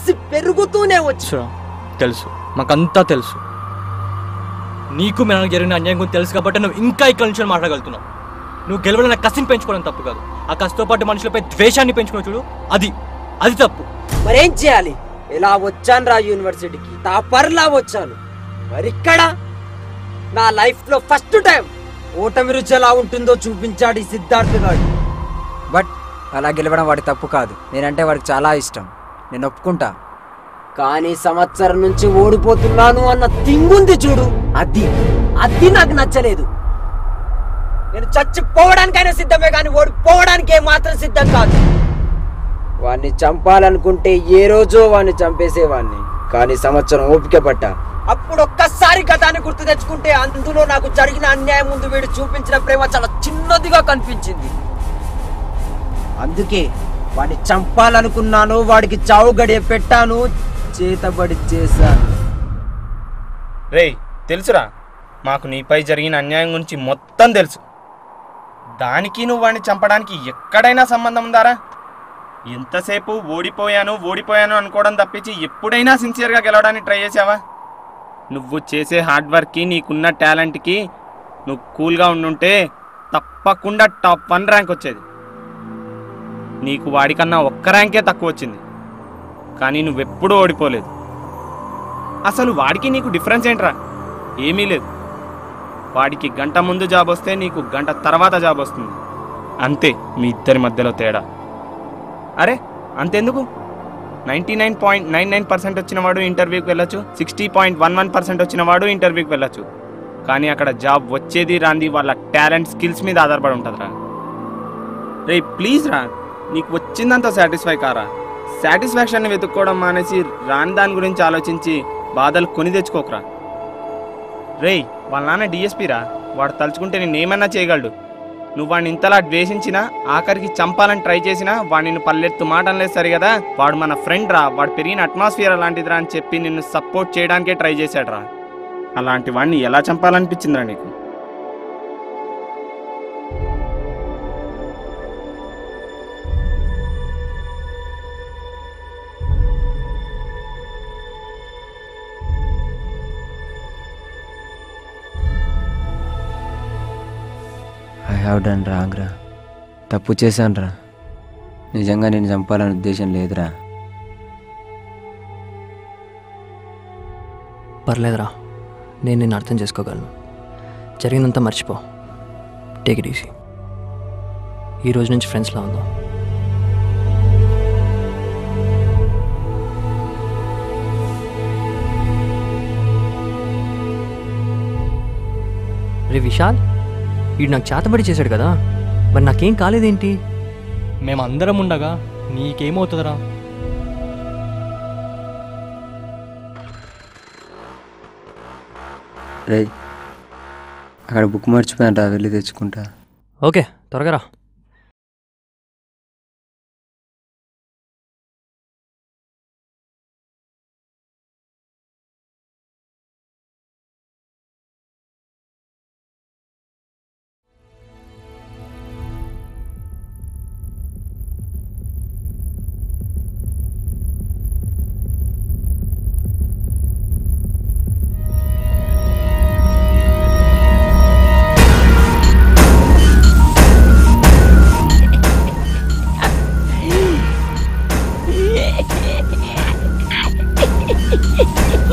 కసి పెరుగుతూనే వచ్చు. తెలుసు, మాకంతా తెలుసు. నీకు నాకు జరిగిన అన్యాయం గురించి తెలుసు కాబట్టి నువ్వు ఇంకా ఇక్కడ నుంచి మాట్లాడగలుగుతున్నావు. నువ్వు గెలవడం కసిని పెంచుకోవడం తప్పు కాదు, ఆ కసితో పాటు మనుషులపై ద్వేషాన్ని పెంచుకుని చూడు, అది తప్పు. మరేం చేయాలి? ఎలా వచ్చాను రా యూనివర్సిటీకి, టాపర్లా వచ్చాను. మరిక్కడ నా లైఫ్ లో ఫస్ట్ టైం ఓటమి రుచి ఎలా ఉంటుందో చూపించాడు ఈ సిద్ధార్థ్ గారు. బట్ అలా గెలవడం వాడి తప్పు కాదు. నేనంటే వాడికి చాలా ఇష్టం, నేను ఒప్పుకుంటా. కానీ సంవత్సరం నుంచి ఓడిపోతున్నాను అన్న తింగుంది చూడు, అది నాకు నచ్చలేదు. నేను చచ్చిపోవడానికైనా సిద్ధమే కానీ ఓడిపోవడానికి ఏమాత్రం సిద్ధం కాదు. వాణ్ణి చంపాలనుకుంటే ఏ రోజో వాణ్ణి చంపేసేవాణ్ణి, కానీ సంవత్సరం ఓపిక పట్టా. అప్పుడు ఒక్కసారి గతాన్ని గుర్తు తెచ్చుకుంటే అందులో నాకు జరిగిన అన్యాయం ముందు వీడు చూపించిన ప్రేమ చాలా చిన్నదిగా కనిపించింది. అందుకే వాడిని చంపాలనుకున్నాను, వాడికి చావు గడియ పెట్టాను, చేతబడి చేశాను. రేయ్ తెలుసురా, మాకు నీపై జరిగిన అన్యాయం గురించి మొత్తం తెలుసు. దానికి నువ్వు వాడిని చంపడానికి ఎక్కడైనా సంబంధం ఉందారా? ఎంతసేపు ఓడిపోయాను అనుకోవడం తప్పించి ఎప్పుడైనా సిన్సియర్గా గెలవడానికి ట్రై చేసావా? నువ్వు చేసే హార్డ్ వర్క్కి, నీకున్న టాలెంట్కి నువ్వు కూల్గా ఉండుంటే తప్పకుండా టాప్ 1 ర్యాంక్ వచ్చేది. నీకు వాడికన్నా ఒక్క ర్యాంకే తక్కువ వచ్చింది, కానీ నువ్వెప్పుడూ ఓడిపోలేదు. అసలు వాడికి నీకు డిఫరెన్స్ ఏంట్రా? ఏమీ లేదు. వాడికి గంట ముందు జాబ్ వస్తే నీకు గంట తర్వాత జాబ్ వస్తుంది, అంతే మీ ఇద్దరి మధ్యలో తేడా. అరే అంతెందుకు, 99.99% వచ్చిన వాడు ఇంటర్వ్యూకి వెళ్ళొచ్చు, 60.11% వచ్చిన వాడు ఇంటర్వ్యూకి వెళ్ళొచ్చు, కానీ అక్కడ జాబ్ వచ్చేది రాంది వాళ్ళ టాలెంట్ స్కిల్స్ మీద ఆధారపడి ఉంటుందిరా. రే ప్లీజ్ రా, నీకు వచ్చిందంతా సాటిస్ఫై కారా? సాటిస్ఫాక్షన్ని వెతుక్కోవడం మానేసి రాని దాని గురించి ఆలోచించి బాధలు కొని తెచ్చుకోకరా. రేయ్ వాళ్ళ నాన్న డిఎస్పీ రా, వాడు తలుచుకుంటే నేను ఏమన్నా చేయగలడు. నువ్వు వాడిని ఇంతలా ద్వేషించినా, ఆఖరికి చంపాలని ట్రై చేసినా వాడు నిన్ను పల్లెత్తు మాట అనలేదు సరి కదా. వాడు మన ఫ్రెండ్ రా, వాడు పెరిగిన అట్మాస్ఫియర్ అలాంటిదిరా అని చెప్పి నిన్ను సపోర్ట్ చేయడానికే ట్రై చేశాడు రా. అలాంటి వాడిని ఎలా చంపాలనిపించిందిరా నీకు? ఐ హ్యావ్ డన్ రాంగ్ రా, తప్పు చేశాను రా. నిజంగా నేను చంపాలని ఉద్దేశం లేదురా. పర్లేదురా, నేను నిన్ను అర్థం చేసుకోగలను. జరిగినంత మర్చిపో, టేక్ ఇట్ ఈజీ. ఈ రోజు నుంచి ఫ్రెండ్స్లా ఉందాం. రే విశాల్, వీడు నాకు చేతబడి చేశాడు కదా, మరి నాకేం కాలేదేంటి? మేమందరం ఉండగా నీకేమవుతుందిరా? రే అక్కడ బుక్ మర్చిపోయాను రా, వెళ్ళి తెచ్చుకుంటా. ఓకే, త్వరగా రా. Hehehehe